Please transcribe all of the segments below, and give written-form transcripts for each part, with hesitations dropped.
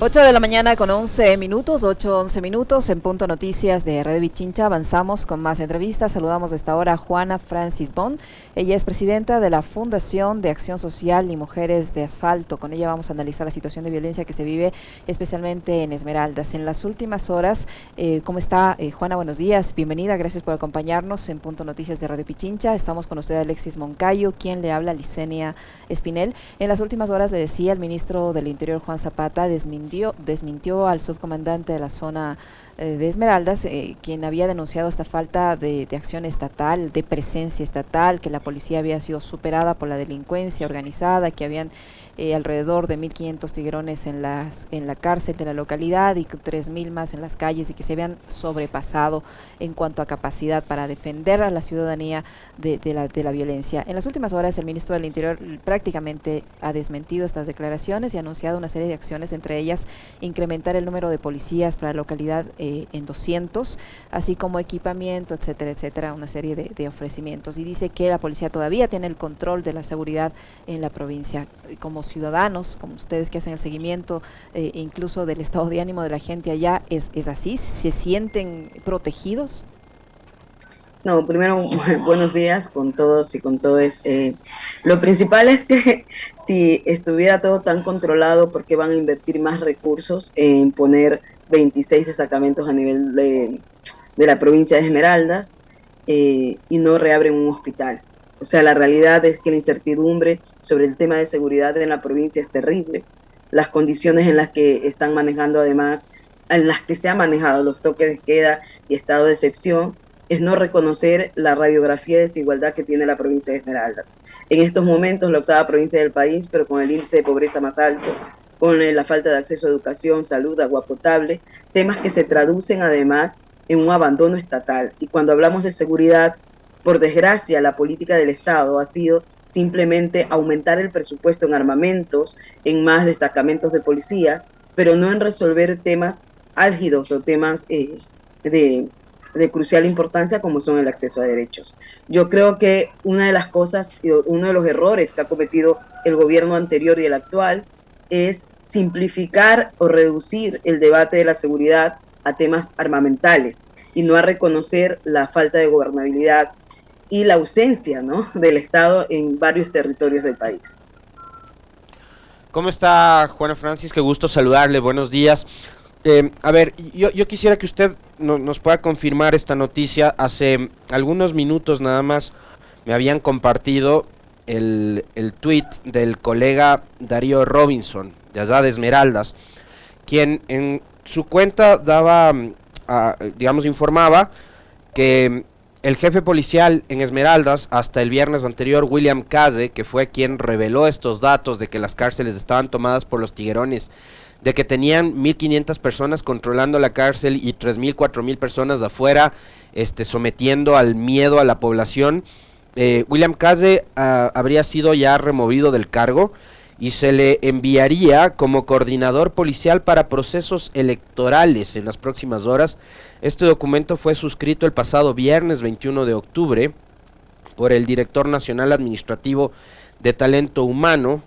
8 de la mañana con 11 minutos, 8:11 minutos, en Punto Noticias de Radio Pichincha. Avanzamos con más entrevistas. Saludamos a esta hora a Juana Francis Bond. Ella es presidenta de la Fundación de Acción Social y Mujeres de Asfalto. Con ella vamos a analizar la situación de violencia que se vive especialmente en Esmeraldas. En las últimas horas, ¿cómo está Juana? Buenos días, bienvenida, gracias por acompañarnos en Punto Noticias de Radio Pichincha. Estamos con usted Alexis Moncayo, quien le habla, Licenia Espinel. En las últimas horas, le decía, el ministro del Interior, Juan Zapata, desmintió al subcomandante de la zona de Esmeraldas, quien había denunciado esta falta de acción estatal, de presencia estatal, que la policía había sido superada por la delincuencia organizada, que habían alrededor de 1.500 tiguerones en la cárcel de la localidad y 3.000 más en las calles, y que se habían sobrepasado en cuanto a capacidad para defender a la ciudadanía de la violencia. En las últimas horas, el ministro del Interior prácticamente ha desmentido estas declaraciones y ha anunciado una serie de acciones, entre ellas incrementar el número de policías para la localidad en 200, así como equipamiento, etcétera, etcétera, una serie de ofrecimientos. Y dice que la policía todavía tiene el control de la seguridad en la provincia. Como ciudadanos, como ustedes que hacen el seguimiento incluso del estado de ánimo de la gente allá, ¿es así? ¿Se sienten protegidos? No, primero, buenos días con todos y con todes. Lo principal es que si estuviera todo tan controlado, ¿por qué van a invertir más recursos en poner 26 destacamentos a nivel de la provincia de Esmeraldas y no reabren un hospital? O sea, la realidad es que la incertidumbre sobre el tema de seguridad en la provincia es terrible. Las condiciones en las que están manejando, además, en las que se han manejado los toques de queda y estado de excepción, es no reconocer la radiografía de desigualdad que tiene la provincia de Esmeraldas. En estos momentos, la octava provincia del país, pero con el índice de pobreza más alto, con la falta de acceso a educación, salud, agua potable, temas que se traducen además en un abandono estatal. Y cuando hablamos de seguridad, por desgracia, la política del Estado ha sido simplemente aumentar el presupuesto en armamentos, en más destacamentos de policía, pero no en resolver temas álgidos o temas de crucial importancia como son el acceso a derechos. Yo creo que una de las cosas, uno de los errores que ha cometido el gobierno anterior y el actual es simplificar o reducir el debate de la seguridad a temas armamentales y no a reconocer la falta de gobernabilidad y la ausencia, ¿no?, del Estado en varios territorios del país. ¿Cómo está, Juana Francis? Qué gusto saludarle, buenos días. A ver, yo quisiera que usted nos pueda confirmar esta noticia. Hace algunos minutos nada más me habían compartido el tuit del colega Darío Robinson, de allá de Esmeraldas, quien en su cuenta daba, informaba que el jefe policial en Esmeraldas, hasta el viernes anterior, William Caze, que fue quien reveló estos datos de que las cárceles estaban tomadas por los tiguerones, de que tenían 1.500 personas controlando la cárcel y 3.000, 4.000 personas afuera, sometiendo al miedo a la población. William Caze habría sido ya removido del cargo y se le enviaría como coordinador policial para procesos electorales en las próximas horas. Este documento fue suscrito el pasado viernes 21 de octubre por el director nacional administrativo de talento humano,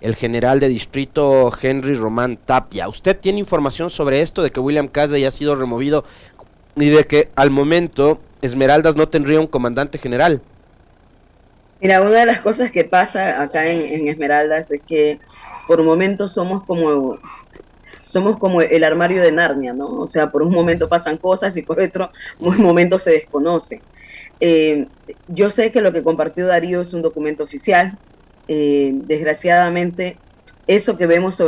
el general de distrito Henry Román Tapia. ¿Usted tiene información sobre esto, de que William Caze ya ha sido removido y de que al momento Esmeraldas no tendría un comandante general? Mira, una de las cosas que pasa acá en Esmeraldas es que por momentos somos como el armario de Narnia, ¿no? O sea, por un momento pasan cosas y por otro momento se desconoce. Yo sé que lo que compartió Darío es un documento oficial. Desgraciadamente, eso que vemos,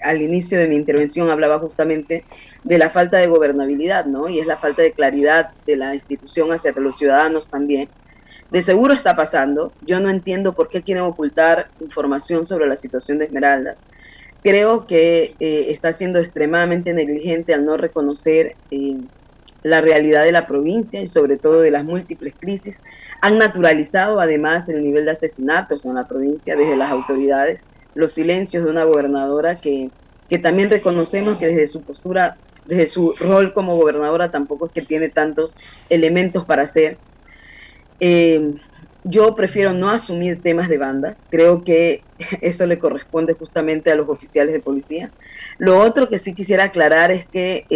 al inicio de mi intervención hablaba justamente de la falta de gobernabilidad, ¿no? Y es la falta de claridad de la institución hacia los ciudadanos también. De seguro está pasando. Yo no entiendo por qué quieren ocultar información sobre la situación de Esmeraldas. Creo que está siendo extremadamente negligente al no reconocer la realidad de la provincia y sobre todo de las múltiples crisis. Han naturalizado además el nivel de asesinatos en la provincia desde las autoridades, los silencios de una gobernadora que también reconocemos que desde su postura, desde su rol como gobernadora, tampoco es que tiene tantos elementos para hacer. Yo prefiero no asumir temas de bandas, creo que eso le corresponde justamente a los oficiales de policía. Lo otro que sí quisiera aclarar es que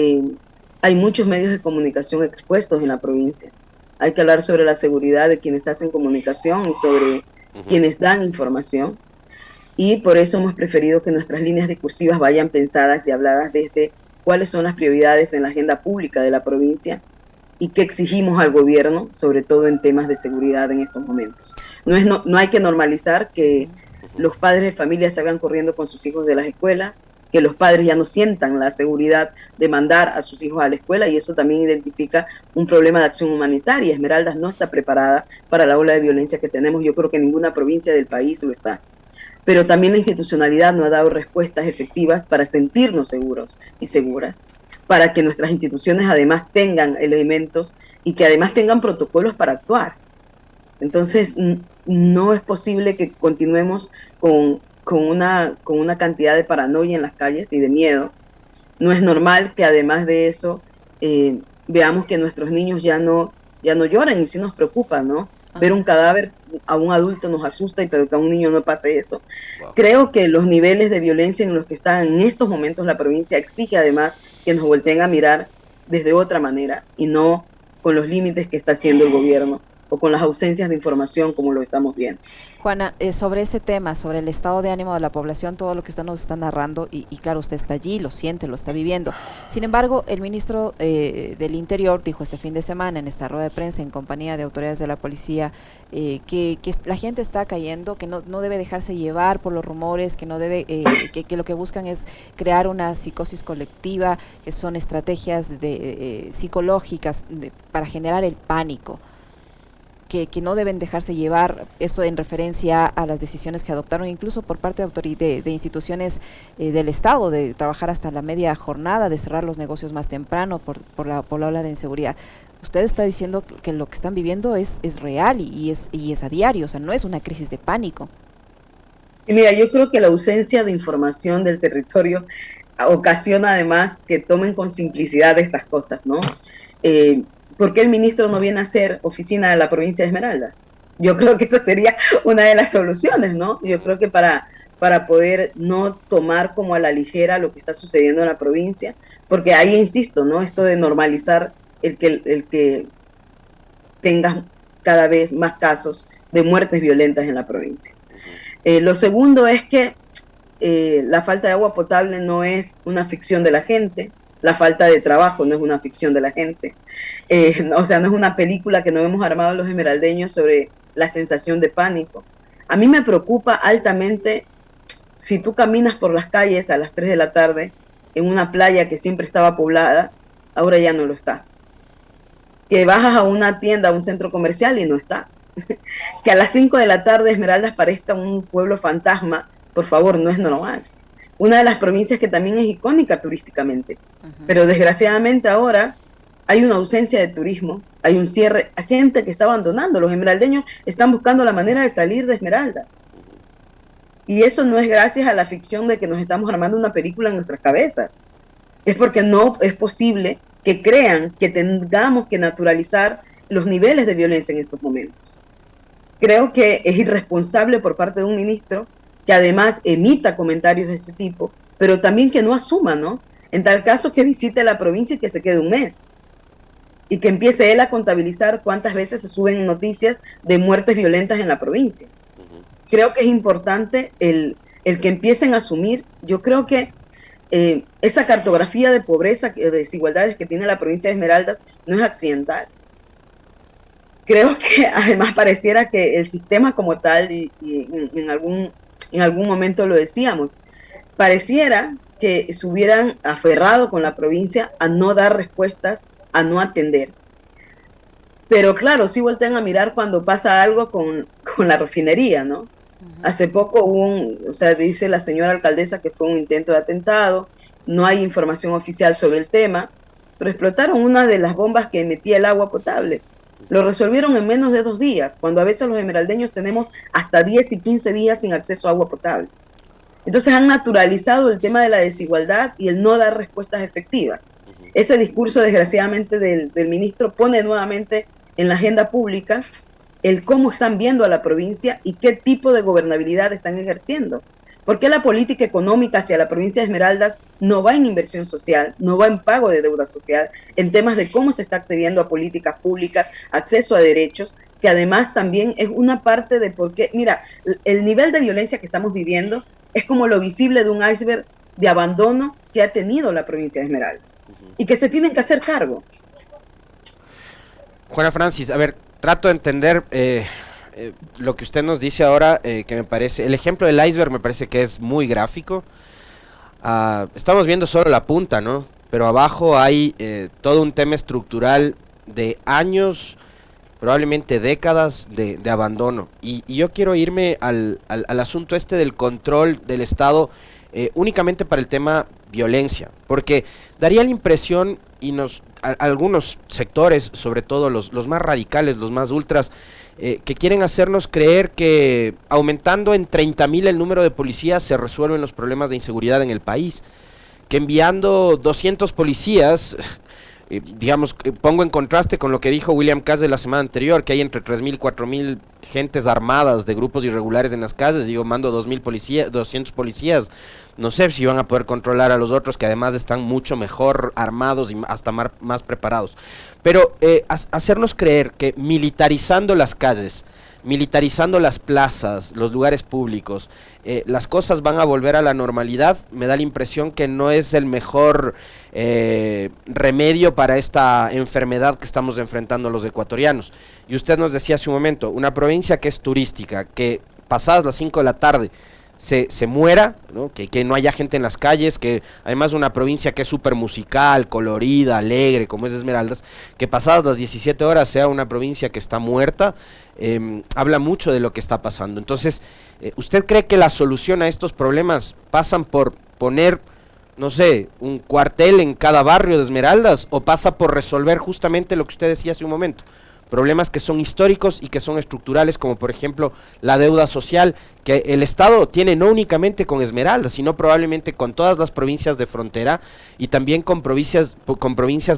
hay muchos medios de comunicación expuestos en la provincia. Hay que hablar sobre la seguridad de quienes hacen comunicación y sobre quienes dan información. Y por eso hemos preferido que nuestras líneas discursivas vayan pensadas y habladas desde cuáles son las prioridades en la agenda pública de la provincia y qué exigimos al gobierno, sobre todo en temas de seguridad en estos momentos. No hay que normalizar que los padres de familia salgan corriendo con sus hijos de las escuelas, que los padres ya no sientan la seguridad de mandar a sus hijos a la escuela, y eso también identifica un problema de acción humanitaria. Esmeraldas no está preparada para la ola de violencia que tenemos. Yo creo que ninguna provincia del país lo está. Pero también la institucionalidad no ha dado respuestas efectivas para sentirnos seguros y seguras, para que nuestras instituciones además tengan elementos y que además tengan protocolos para actuar. Entonces, no es posible que continuemos con una cantidad de paranoia en las calles y de miedo. No es normal que además de eso veamos que nuestros niños ya no lloran, y sí nos preocupa, ¿no? Ver un cadáver a un adulto nos asusta, pero que a un niño no pase eso. Wow. Creo que los niveles de violencia en los que está en estos momentos la provincia exige además que nos volteen a mirar desde otra manera y no con los límites que está haciendo el gobierno o con las ausencias de información como lo estamos viendo. Juana, sobre ese tema, sobre el estado de ánimo de la población, todo lo que usted nos está narrando, y claro, usted está allí, lo siente, lo está viviendo. Sin embargo, el ministro del Interior dijo este fin de semana en esta rueda de prensa en compañía de autoridades de la policía que la gente está cayendo, que no debe dejarse llevar por los rumores, que no debe, que lo que buscan es crear una psicosis colectiva, que son estrategias psicológicas para generar el pánico. Que no deben dejarse llevar, esto en referencia a las decisiones que adoptaron incluso por parte de instituciones del Estado, de trabajar hasta la media jornada, de cerrar los negocios más temprano por la ola de inseguridad. Usted está diciendo que lo que están viviendo es real y es a diario, o sea, no es una crisis de pánico. Y mira, yo creo que la ausencia de información del territorio ocasiona además que tomen con simplicidad estas cosas, ¿no? ¿Por qué el ministro no viene a hacer oficina de la provincia de Esmeraldas? Yo creo que esa sería una de las soluciones, ¿no? Yo creo que para poder no tomar como a la ligera lo que está sucediendo en la provincia, porque ahí insisto, ¿no? Esto de normalizar el que tengas cada vez más casos de muertes violentas en la provincia. Lo segundo es que la falta de agua potable no es una ficción de la gente. La falta de trabajo no es una ficción de la gente. O sea, no es una película que nos hemos armado los esmeraldeños sobre la sensación de pánico. A mí me preocupa altamente si tú caminas por las calles a las 3 de la tarde en una playa que siempre estaba poblada, ahora ya no lo está. Que bajas a una tienda, a un centro comercial y no está. Que a las 5 de la tarde Esmeraldas parezca un pueblo fantasma, por favor, no es normal. Una de las provincias que también es icónica turísticamente, pero desgraciadamente ahora hay una ausencia de turismo, hay un cierre, hay gente que está abandonando, los esmeraldeños están buscando la manera de salir de Esmeraldas. Y eso no es gracias a la ficción de que nos estamos armando una película en nuestras cabezas, es porque no es posible que crean que tengamos que naturalizar los niveles de violencia en estos momentos. Creo que es irresponsable por parte de un ministro que además emita comentarios de este tipo, pero también que no asuma, ¿no? En tal caso que visite la provincia y que se quede un mes. Y que empiece él a contabilizar cuántas veces se suben noticias de muertes violentas en la provincia. Creo que es importante el que empiecen a asumir. Yo creo que esa cartografía de pobreza, de desigualdades que tiene la provincia de Esmeraldas no es accidental. Creo que además pareciera que el sistema como tal, y en algún momento lo decíamos, pareciera que se hubieran aferrado con la provincia a no dar respuestas, a no atender. Pero claro, sí voltean a mirar cuando pasa algo con la refinería, ¿no? Hace poco hubo dice la señora alcaldesa que fue un intento de atentado, no hay información oficial sobre el tema, pero explotaron una de las bombas que emitía el agua potable. Lo resolvieron en menos de 2 días, cuando a veces los esmeraldeños tenemos hasta 10 y 15 días sin acceso a agua potable. Entonces han naturalizado el tema de la desigualdad y el no dar respuestas efectivas. Ese discurso, desgraciadamente, del ministro pone nuevamente en la agenda pública el cómo están viendo a la provincia y qué tipo de gobernabilidad están ejerciendo. ¿Por qué la política económica hacia la provincia de Esmeraldas no va en inversión social, no va en pago de deuda social, en temas de cómo se está accediendo a políticas públicas, acceso a derechos, que además también es una parte de por qué, mira, el nivel de violencia que estamos viviendo es como lo visible de un iceberg de abandono que ha tenido la provincia de Esmeraldas y que se tienen que hacer cargo. Juana Francis, a ver, trato de entender lo que usted nos dice ahora, que me parece, el ejemplo del iceberg me parece que es muy gráfico. Estamos viendo solo la punta, ¿no? Pero abajo hay todo un tema estructural de años, probablemente décadas de abandono. Y yo quiero irme al asunto este del control del Estado únicamente para el tema violencia, porque daría la impresión, y algunos sectores, sobre todo los más radicales, los más ultras, que quieren hacernos creer que aumentando en 30,000 el número de policías se resuelven los problemas de inseguridad en el país, que enviando 200 policías, digamos, pongo en contraste con lo que dijo William Cass de la semana anterior, que hay entre 3,000 y 4,000 gentes armadas de grupos irregulares en las calles. Digo, mando 200 policías, no sé si van a poder controlar a los otros, que además están mucho mejor armados y hasta más preparados. Pero hacernos creer que militarizando las calles, militarizando las plazas, los lugares públicos, las cosas van a volver a la normalidad, me da la impresión que no es el mejor remedio para esta enfermedad que estamos enfrentando los ecuatorianos. Y usted nos decía hace un momento, una provincia que es turística, que pasadas las 5 de la tarde se muera, ¿no? Que no haya gente en las calles, que además una provincia que es súper musical, colorida, alegre, como es Esmeraldas, que pasadas las 17 horas sea una provincia que está muerta, habla mucho de lo que está pasando. Entonces, ¿usted cree que la solución a estos problemas pasan por poner, no sé, un cuartel en cada barrio de Esmeraldas, o pasa por resolver justamente lo que usted decía hace un momento? Problemas que son históricos y que son estructurales, como por ejemplo la deuda social que el Estado tiene no únicamente con Esmeraldas, sino probablemente con todas las provincias de frontera y también con provincias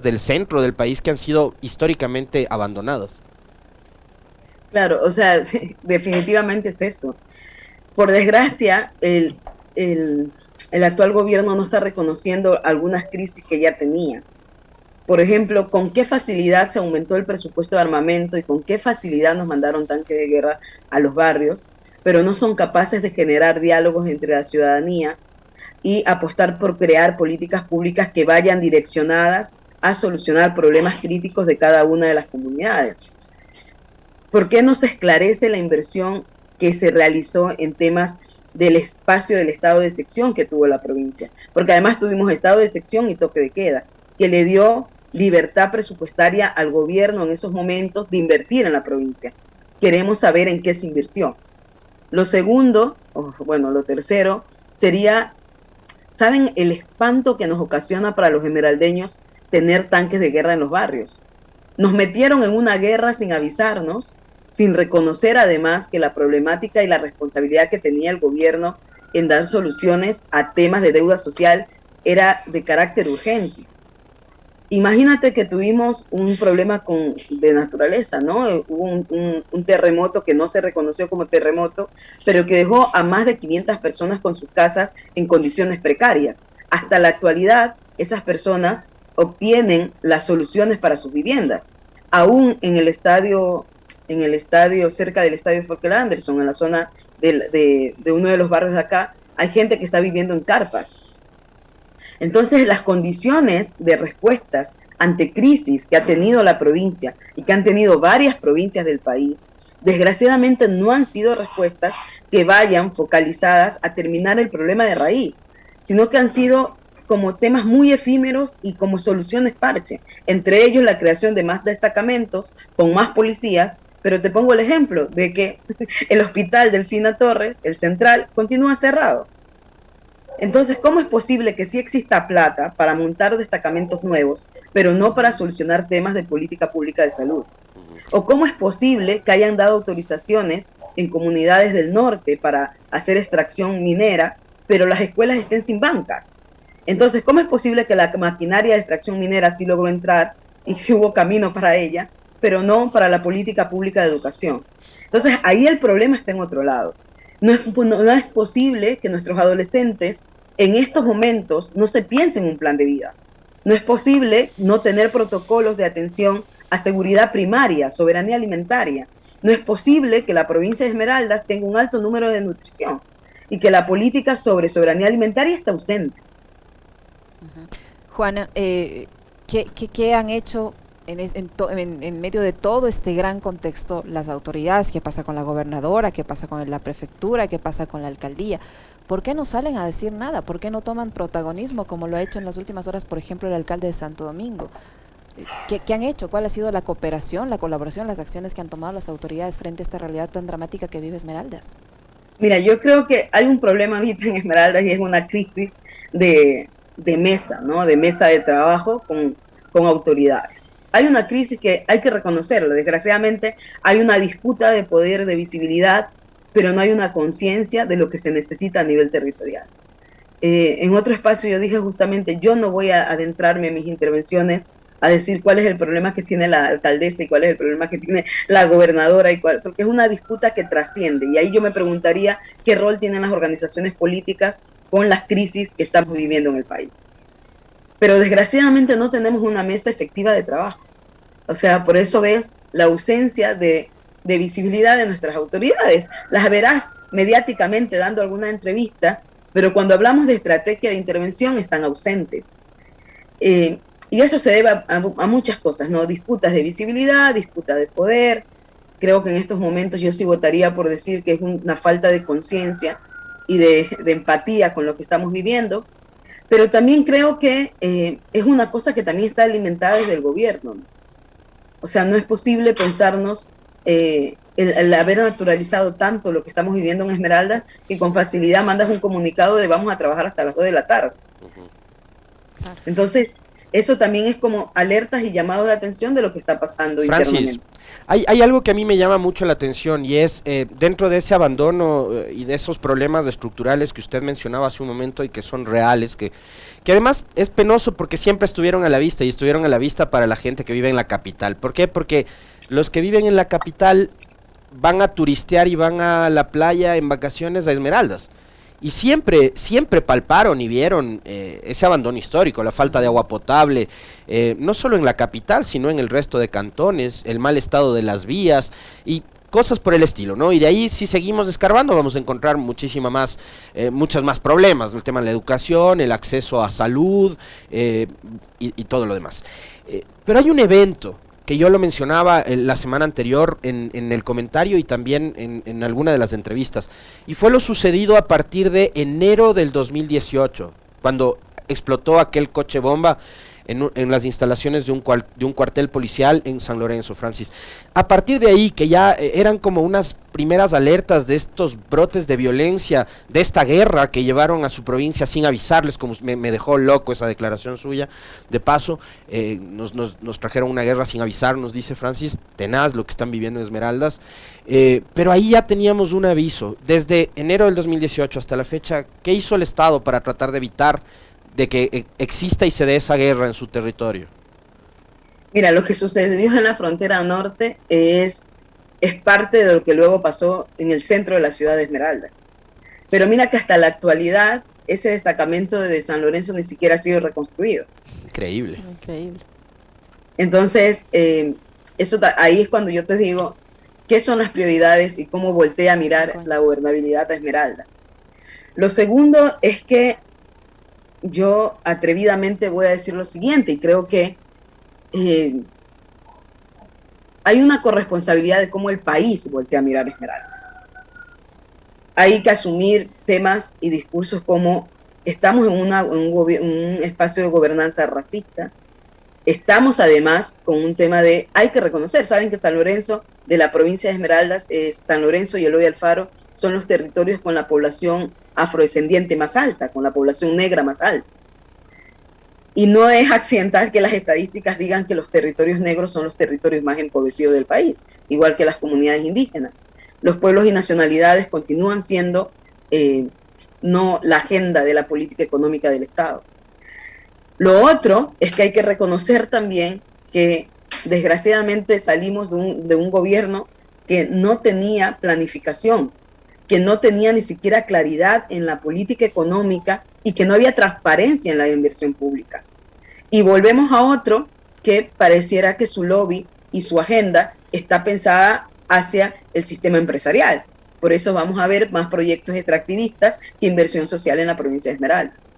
del centro del país que han sido históricamente abandonadas. Claro, o sea, definitivamente es eso. Por desgracia, el actual gobierno no está reconociendo algunas crisis que ya tenía. Por ejemplo, con qué facilidad se aumentó el presupuesto de armamento y con qué facilidad nos mandaron tanques de guerra a los barrios, pero no son capaces de generar diálogos entre la ciudadanía y apostar por crear políticas públicas que vayan direccionadas a solucionar problemas críticos de cada una de las comunidades. ¿Por qué no se esclarece la inversión que se realizó en temas del espacio del estado de excepción que tuvo la provincia? Porque además tuvimos estado de excepción y toque de queda, que le dio libertad presupuestaria al gobierno en esos momentos de invertir en la provincia. Queremos saber en qué se invirtió. Lo segundo, lo tercero, sería, ¿saben el espanto que nos ocasiona para los esmeraldeños tener tanques de guerra en los barrios? Nos metieron en una guerra sin avisarnos, sin reconocer además que la problemática y la responsabilidad que tenía el gobierno en dar soluciones a temas de deuda social era de carácter urgente. Imagínate que tuvimos un problema de naturaleza, ¿no? Hubo un terremoto que no se reconoció como terremoto, pero que dejó a más de 500 personas con sus casas en condiciones precarias. Hasta la actualidad, esas personas obtienen las soluciones para sus viviendas. Aún en el estadio cerca del estadio Folker Anderson, en la zona de uno de los barrios de acá, hay gente que está viviendo en carpas. Entonces, las condiciones de respuestas ante crisis que ha tenido la provincia y que han tenido varias provincias del país, desgraciadamente no han sido respuestas que vayan focalizadas a terminar el problema de raíz, sino que han sido como temas muy efímeros y como soluciones parche, entre ellos la creación de más destacamentos con más policías, pero te pongo el ejemplo de que el hospital Delfina Torres, el central, continúa cerrado. Entonces, ¿cómo es posible que sí exista plata para montar destacamentos nuevos, pero no para solucionar temas de política pública de salud? ¿O cómo es posible que hayan dado autorizaciones en comunidades del norte para hacer extracción minera, pero las escuelas estén sin bancas? Entonces, ¿cómo es posible que la maquinaria de extracción minera sí logró entrar y sí hubo camino para ella, pero no para la política pública de educación. Entonces, ahí el problema está en otro lado. No es posible que nuestros adolescentes en estos momentos no se piense en un plan de vida. No es posible no tener protocolos de atención a seguridad primaria, soberanía alimentaria. No es posible que la provincia de Esmeraldas tenga un alto número de nutrición y que la política sobre soberanía alimentaria está ausente. Juana, ¿qué han hecho en medio de todo este gran contexto las autoridades? ¿Qué pasa con la gobernadora? ¿Qué pasa con la prefectura? ¿Qué pasa con la alcaldía? ¿Por qué no salen a decir nada? ¿Por qué no toman protagonismo como lo ha hecho en las últimas horas, por ejemplo, el alcalde de Santo Domingo? ¿Qué han hecho? ¿Cuál ha sido la cooperación, la colaboración, las acciones que han tomado las autoridades frente a esta realidad tan dramática que vive Esmeraldas? Mira, yo creo que hay un problema ahorita en Esmeraldas y es una crisis de mesa, ¿no? De mesa de trabajo con autoridades. Hay una crisis que hay que reconocerlo. Desgraciadamente hay una disputa de poder, de visibilidad, pero no hay una conciencia de lo que se necesita a nivel territorial. En otro espacio yo dije justamente, yo no voy a adentrarme en mis intervenciones a decir cuál es el problema que tiene la alcaldesa y cuál es el problema que tiene la gobernadora, porque es una disputa que trasciende. Y ahí yo me preguntaría qué rol tienen las organizaciones políticas con las crisis que estamos viviendo en el país. Pero desgraciadamente no tenemos una mesa efectiva de trabajo. O sea, por eso ves la ausencia de visibilidad de nuestras autoridades. Las verás mediáticamente dando alguna entrevista, pero cuando hablamos de estrategia de intervención están ausentes. Y eso se debe a muchas cosas, ¿no? Disputas de visibilidad, disputas de poder. Creo que en estos momentos yo sí votaría por decir que es una falta de conciencia y de empatía con lo que estamos viviendo. Pero también creo que es una cosa que también está alimentada desde el gobierno, ¿no? O sea, no es posible pensarnos el haber naturalizado tanto lo que estamos viviendo en Esmeraldas que con facilidad mandas un comunicado de vamos a trabajar hasta las 2 de la tarde. Claro. Entonces, eso también es como alertas y llamados de atención de lo que está pasando internamente. Hay algo que a mí me llama mucho la atención y es dentro de ese abandono y de esos problemas estructurales que usted mencionaba hace un momento y que son reales, que además es penoso porque siempre estuvieron a la vista y estuvieron a la vista para la gente que vive en la capital. ¿Por qué? Porque los que viven en la capital van a turistear y van a la playa en vacaciones a Esmeraldas. Y siempre palparon y vieron ese abandono histórico, la falta de agua potable, no solo en la capital, sino en el resto de cantones, el mal estado de las vías y cosas por el estilo, ¿no? Y de ahí, si seguimos escarbando, vamos a encontrar muchos más problemas, el tema de la educación, el acceso a salud y todo lo demás. Pero hay un evento que yo lo mencionaba la semana anterior en el comentario y también en alguna de las entrevistas, y fue lo sucedido a partir de enero del 2018, cuando explotó aquel coche bomba en las instalaciones de un cuartel policial en San Lorenzo, Francis. A partir de ahí, que ya eran como unas primeras alertas de estos brotes de violencia, de esta guerra que llevaron a su provincia sin avisarles, como me dejó loco esa declaración suya, de paso, nos trajeron una guerra sin avisarnos, dice Francis, tenaz lo que están viviendo en Esmeraldas, pero ahí ya teníamos un aviso, desde enero del 2018 hasta la fecha. ¿Qué hizo el Estado para tratar de evitar de que exista y se dé esa guerra en su territorio? Mira, lo que sucedió en la frontera norte es parte de lo que luego pasó en el centro de la ciudad de Esmeraldas. Pero mira que hasta la actualidad ese destacamento de San Lorenzo ni siquiera ha sido reconstruido. Increíble. Increíble. Entonces, ahí es cuando yo te digo qué son las prioridades y cómo voltea a mirar la gobernabilidad de Esmeraldas. Lo segundo es que yo atrevidamente voy a decir lo siguiente, y creo que hay una corresponsabilidad de cómo el país voltea a mirar Esmeraldas. Hay que asumir temas y discursos como estamos en un espacio de gobernanza racista, estamos además con un tema de, hay que reconocer, saben que San Lorenzo, de la provincia de Esmeraldas, San Lorenzo y Eloy Alfaro son los territorios con la población afrodescendiente más alta, con la población negra más alta. Y no es accidental que las estadísticas digan que los territorios negros son los territorios más empobrecidos del país, igual que las comunidades indígenas. Los pueblos y nacionalidades continúan siendo no la agenda de la política económica del Estado. Lo otro es que hay que reconocer también que desgraciadamente salimos de un gobierno que no tenía planificación, que no tenía ni siquiera claridad en la política económica y que no había transparencia en la inversión pública. Y volvemos a otro que pareciera que su lobby y su agenda está pensada hacia el sistema empresarial. Por eso vamos a ver más proyectos extractivistas que inversión social en la provincia de Esmeraldas.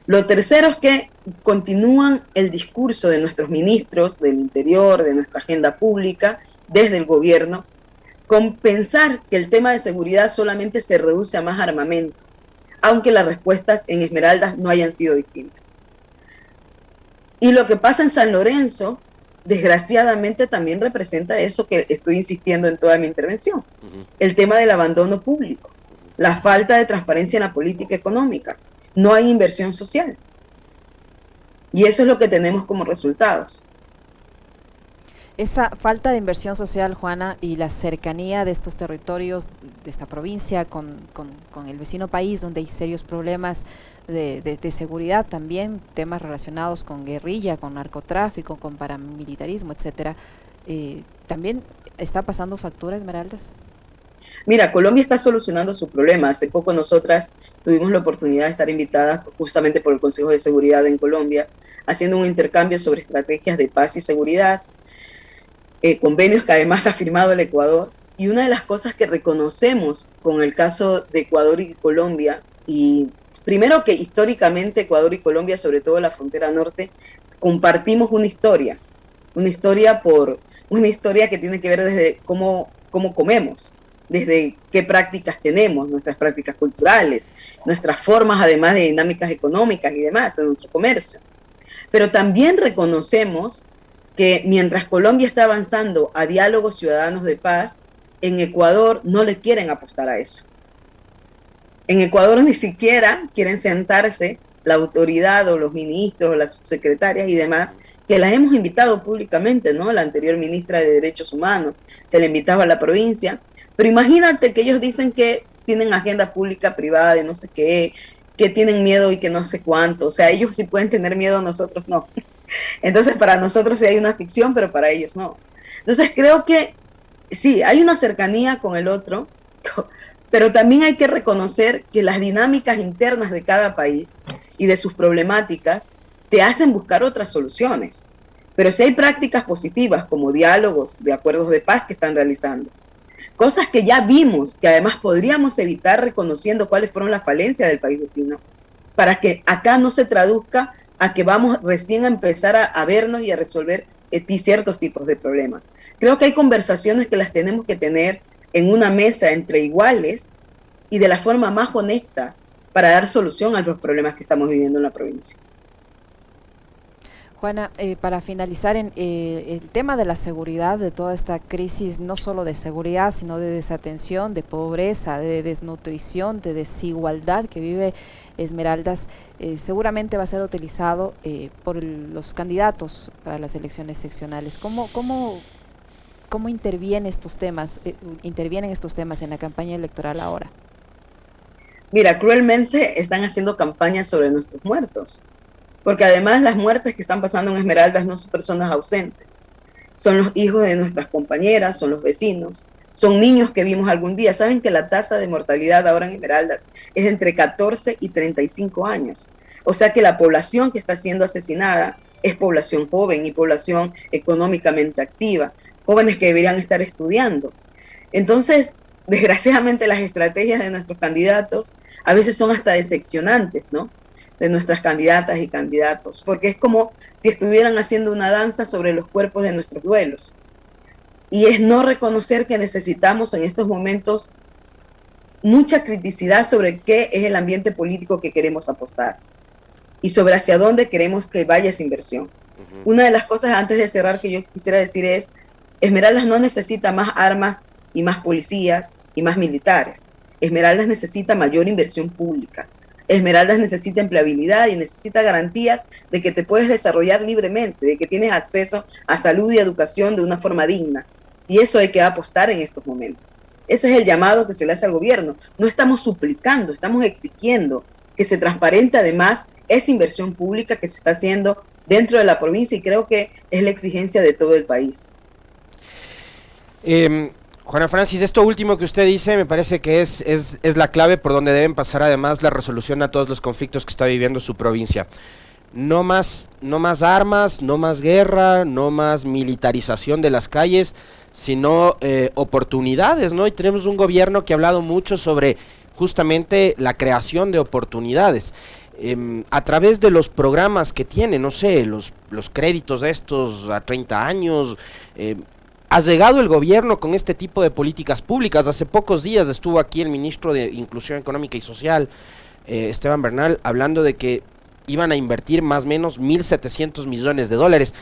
Lo tercero es que continúan el discurso de nuestros ministros del Interior, de nuestra agenda pública, desde el gobierno, con pensar que el tema de seguridad solamente se reduce a más armamento, aunque las respuestas en Esmeraldas no hayan sido distintas. Y lo que pasa en San Lorenzo, desgraciadamente también representa eso que estoy insistiendo en toda mi intervención, el tema del abandono público, la falta de transparencia en la política económica. No hay inversión social. Y eso es lo que tenemos como resultados. Esa falta de inversión social, Juana, y la cercanía de estos territorios, de esta provincia, con el vecino país, donde hay serios problemas de seguridad también, temas relacionados con guerrilla, con narcotráfico, con paramilitarismo, etcétera, ¿también está pasando factura, Esmeraldas? Mira, Colombia está solucionando su problema. Hace poco nosotras tuvimos la oportunidad de estar invitadas justamente por el Consejo de Seguridad en Colombia, haciendo un intercambio sobre estrategias de paz y seguridad, convenios que además ha firmado el Ecuador. Y una de las cosas que reconocemos con el caso de Ecuador y Colombia, y primero que históricamente Ecuador y Colombia, sobre todo la frontera norte, compartimos una historia que tiene que ver desde cómo comemos, desde qué prácticas tenemos, nuestras prácticas culturales, nuestras formas además de dinámicas económicas y demás, de nuestro comercio. Pero también reconocemos que mientras Colombia está avanzando a diálogos ciudadanos de paz, en Ecuador no le quieren apostar a eso. En Ecuador ni siquiera quieren sentarse la autoridad o los ministros o las subsecretarias y demás, que las hemos invitado públicamente, ¿no? La anterior ministra de Derechos Humanos se le invitaba a la provincia. Pero imagínate que ellos dicen que tienen agenda pública privada de no sé qué, que tienen miedo y que no sé cuánto. O sea, ellos sí pueden tener miedo, nosotros no. Entonces, para nosotros sí hay una ficción, pero para ellos no. Entonces, creo que sí, hay una cercanía con el otro, pero también hay que reconocer que las dinámicas internas de cada país y de sus problemáticas te hacen buscar otras soluciones. Pero si hay prácticas positivas como diálogos de acuerdos de paz que están realizando, cosas que ya vimos, que además podríamos evitar reconociendo cuáles fueron las falencias del país vecino, para que acá no se traduzca a que vamos recién a empezar a vernos y a resolver ciertos tipos de problemas. Creo que hay conversaciones que las tenemos que tener en una mesa entre iguales y de la forma más honesta para dar solución a los problemas que estamos viviendo en la provincia. Juana, para finalizar, el tema de la seguridad, de toda esta crisis, no solo de seguridad, sino de desatención, de pobreza, de desnutrición, de desigualdad que vive Esmeraldas, seguramente va a ser utilizado por los candidatos para las elecciones seccionales. ¿Cómo intervienen estos temas en la campaña electoral ahora? Mira, cruelmente están haciendo campañas sobre nuestros muertos. Porque además las muertes que están pasando en Esmeraldas no son personas ausentes, son los hijos de nuestras compañeras, son los vecinos, son niños que vimos algún día. Saben que la tasa de mortalidad ahora en Esmeraldas es entre 14 y 35 años. O sea que la población que está siendo asesinada es población joven y población económicamente activa, jóvenes que deberían estar estudiando. Entonces, desgraciadamente las estrategias de nuestros candidatos a veces son hasta decepcionantes, ¿no? De nuestras candidatas y candidatos, porque es como si estuvieran haciendo una danza sobre los cuerpos de nuestros duelos. Y es no reconocer que necesitamos en estos momentos mucha criticidad sobre qué es el ambiente político que queremos apostar y sobre hacia dónde queremos que vaya esa inversión. Una de las cosas antes de cerrar que yo quisiera decir es, Esmeraldas no necesita más armas y más policías y más militares. Esmeraldas necesita mayor inversión pública. Esmeraldas necesita empleabilidad y necesita garantías de que te puedes desarrollar libremente, de que tienes acceso a salud y educación de una forma digna. Y eso hay que apostar en estos momentos. Ese es el llamado que se le hace al gobierno. No estamos suplicando, estamos exigiendo que se transparente además esa inversión pública que se está haciendo dentro de la provincia, y creo que es la exigencia de todo el país. Juana Francis, esto último que usted dice me parece que es la clave por donde deben pasar además la resolución a todos los conflictos que está viviendo su provincia. No más armas, no más guerra, no más militarización de las calles, sino oportunidades, ¿no? Y tenemos un gobierno que ha hablado mucho sobre justamente la creación de oportunidades. A través de los programas que tiene, no sé, los créditos estos a 30 años, ¿ha llegado el gobierno con este tipo de políticas públicas? Hace pocos días estuvo aquí el ministro de Inclusión Económica y Social, Esteban Bernal, hablando de que iban a invertir más o menos 1.700 millones de dólares.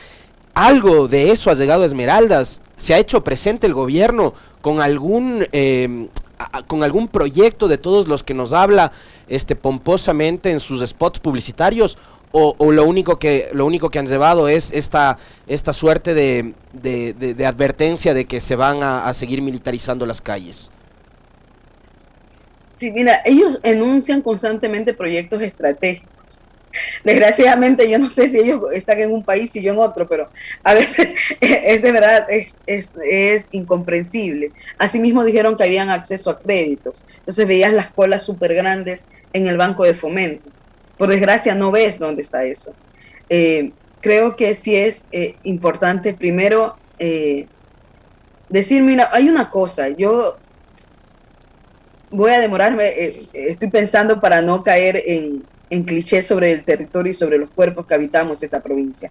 ¿Algo de eso ha llegado a Esmeraldas? ¿Se ha hecho presente el gobierno con algún proyecto de todos los que nos habla pomposamente en sus spots publicitarios? ¿O lo único que han llevado es esta suerte de advertencia de que se van a seguir militarizando las calles? Sí, mira, ellos enuncian constantemente proyectos estratégicos. Desgraciadamente yo no sé si ellos están en un país y yo en otro, pero a veces es de verdad, es incomprensible. Asimismo dijeron que habían acceso a créditos, entonces veías las colas súper grandes en el Banco de Fomento. Por desgracia no ves dónde está eso. Creo que sí es importante primero decir, mira, hay una cosa, yo voy a demorarme, estoy pensando para no caer en clichés sobre el territorio y sobre los cuerpos que habitamos esta provincia.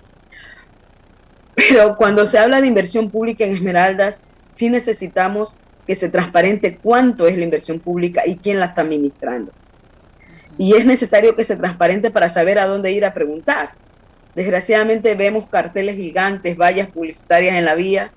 Pero cuando se habla de inversión pública en Esmeraldas, sí necesitamos que se transparente cuánto es la inversión pública y quién la está administrando. Y es necesario que se transparente para saber a dónde ir a preguntar. Desgraciadamente vemos carteles gigantes, vallas publicitarias en la vía,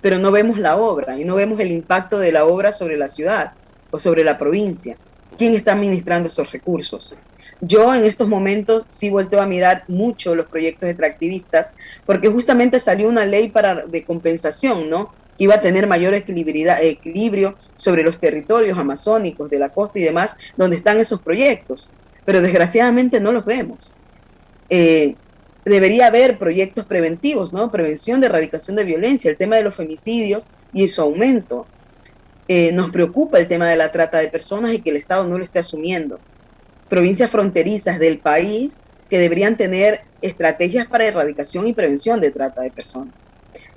pero no vemos la obra y no vemos el impacto de la obra sobre la ciudad o sobre la provincia. ¿Quién está administrando esos recursos? Yo en estos momentos sí volteo a mirar mucho los proyectos extractivistas, porque justamente salió una ley de compensación, ¿no? Que iba a tener mayor equilibrio sobre los territorios amazónicos de la costa y demás, donde están esos proyectos. Pero desgraciadamente no los vemos. Debería haber proyectos preventivos, ¿no? Prevención de erradicación de violencia, el tema de los femicidios y su aumento. Nos preocupa el tema de la trata de personas y que el Estado no lo esté asumiendo. Provincias fronterizas del país que deberían tener estrategias para erradicación y prevención de trata de personas.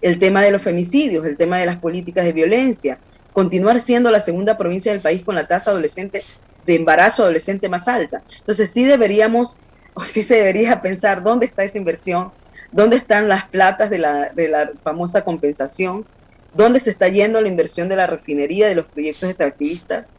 El tema de los femicidios, el tema de las políticas de violencia, continuar siendo la segunda provincia del país con la tasa de embarazo adolescente más alta. Entonces sí deberíamos, o sí se debería pensar dónde está esa inversión, dónde están las platas de la famosa compensación, dónde se está yendo la inversión de la refinería, de los proyectos extractivistas.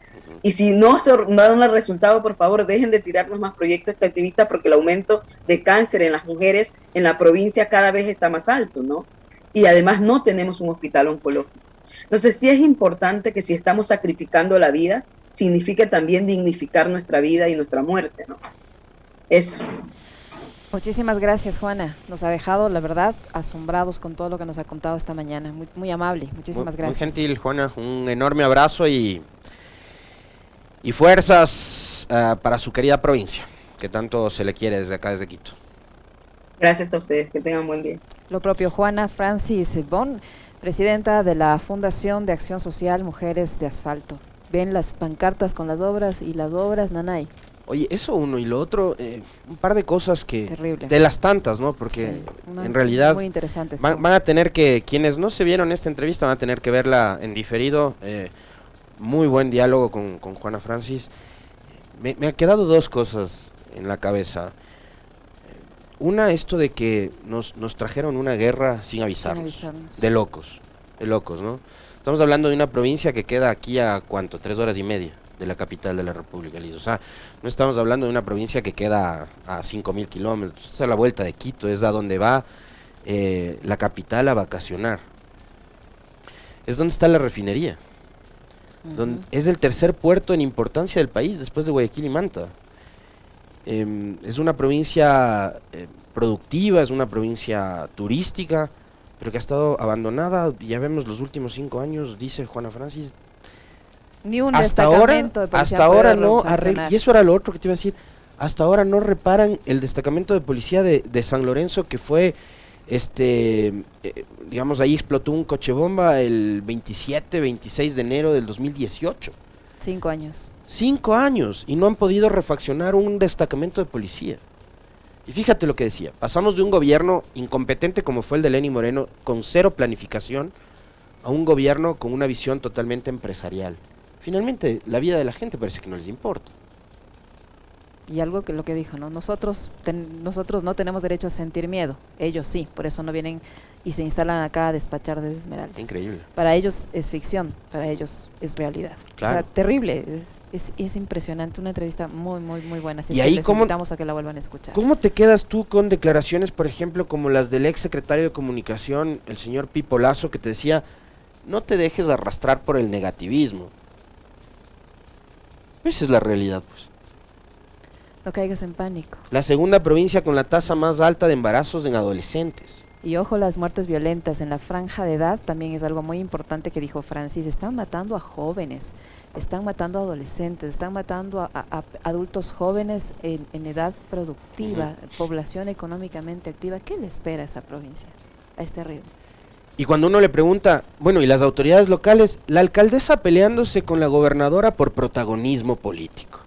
Y si no dan el resultado, por favor, dejen de tirarnos más proyectos extractivistas, porque el aumento de cáncer en las mujeres en la provincia cada vez está más alto, ¿no? Y además no tenemos un hospital oncológico. Entonces sí es importante que si estamos sacrificando la vida, significa también dignificar nuestra vida y nuestra muerte, ¿no? Eso. Muchísimas gracias, Juana. Nos ha dejado, la verdad, asombrados con todo lo que nos ha contado esta mañana. Muy, muy amable. Muchísimas gracias. Muy gentil, Juana. Un enorme abrazo y fuerzas para su querida provincia, que tanto se le quiere desde acá, desde Quito. Gracias a ustedes. Que tengan buen día. Lo propio, Juana Francis Bon, presidenta de la Fundación de Acción Social Mujeres de Asfalto. Ven las pancartas con las obras y las obras, nanay. Oye, eso uno y lo otro, un par de cosas que... Terrible. De las tantas, ¿no? Porque sí, en realidad muy interesante van a tener que, quienes no se vieron esta entrevista, van a tener que verla en diferido. Muy buen diálogo con Juana Francis. Me han quedado dos cosas en la cabeza. Una, esto de que nos trajeron una guerra sin avisarnos. De locos, ¿no? Estamos hablando de una provincia que queda aquí a, ¿cuánto? 3 horas y media de la capital de la República, Liz. O sea, no estamos hablando de una provincia que queda a 5.000 kilómetros, es a la vuelta de Quito, es a donde va la capital a vacacionar. Es donde está la refinería. Es el tercer puerto en importancia del país, después de Guayaquil y Manta. Es una provincia productiva, es una provincia turística, pero que ha estado abandonada. Ya vemos los últimos 5 años, dice Juana Francis. Ni un hasta ahora no arregla. Y eso era lo otro que te iba a decir. hasta ahora no reparan el destacamento de policía de San Lorenzo, que fue, digamos, ahí explotó un coche bomba el 27, 26 de enero del 2018. 5 años. 5 años, y no han podido refaccionar un destacamento de policía. Y fíjate lo que decía, pasamos de un gobierno incompetente como fue el de Lenín Moreno, con cero planificación, a un gobierno con una visión totalmente empresarial. Finalmente, la vida de la gente parece que no les importa. Y algo que lo que dijo, ¿no? Nosotros no tenemos derecho a sentir miedo, ellos sí, por eso no vienen y se instalan acá a despachar de Esmeraldas. Increíble. Para ellos es ficción, para ellos es realidad. Claro. O sea, terrible, es impresionante, una entrevista muy, muy, muy buena. Así y que ahí les cómo, invitamos a que la vuelvan a escuchar. ¿Cómo te quedas tú con declaraciones, por ejemplo, como las del ex secretario de Comunicación, el señor Pipo Lazo, que te decía, no te dejes arrastrar por el negativismo? Esa es la realidad, pues. No caigas en pánico. La segunda provincia con la tasa más alta de embarazos en adolescentes. Y ojo, las muertes violentas en la franja de edad también es algo muy importante que dijo Francis. Están matando a jóvenes, están matando a adolescentes, están matando a adultos jóvenes en edad productiva, población económicamente activa. ¿Qué le espera a esa provincia, a este ritmo? Y cuando uno le pregunta, bueno, ¿y las autoridades locales? La alcaldesa peleándose con la gobernadora por protagonismo político.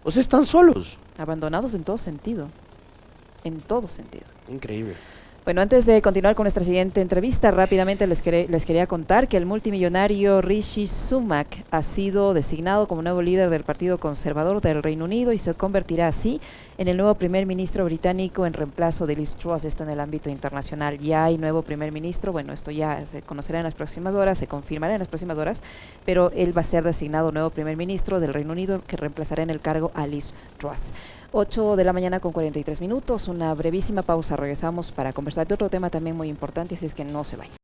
O sea, están solos. Abandonados en todo sentido. En todo sentido. Increíble. Bueno, antes de continuar con nuestra siguiente entrevista, rápidamente les quería contar que el multimillonario Rishi Sunak ha sido designado como nuevo líder del Partido Conservador del Reino Unido y se convertirá así en el nuevo primer ministro británico en reemplazo de Liz Truss, esto en el ámbito internacional. Ya hay nuevo primer ministro, bueno, esto ya se conocerá en las próximas horas, se confirmará en las próximas horas, pero él va a ser designado nuevo primer ministro del Reino Unido que reemplazará en el cargo a Liz Truss. 8 de la mañana con 43 minutos, una brevísima pausa, regresamos para conversar de otro tema también muy importante, así es que no se vayan.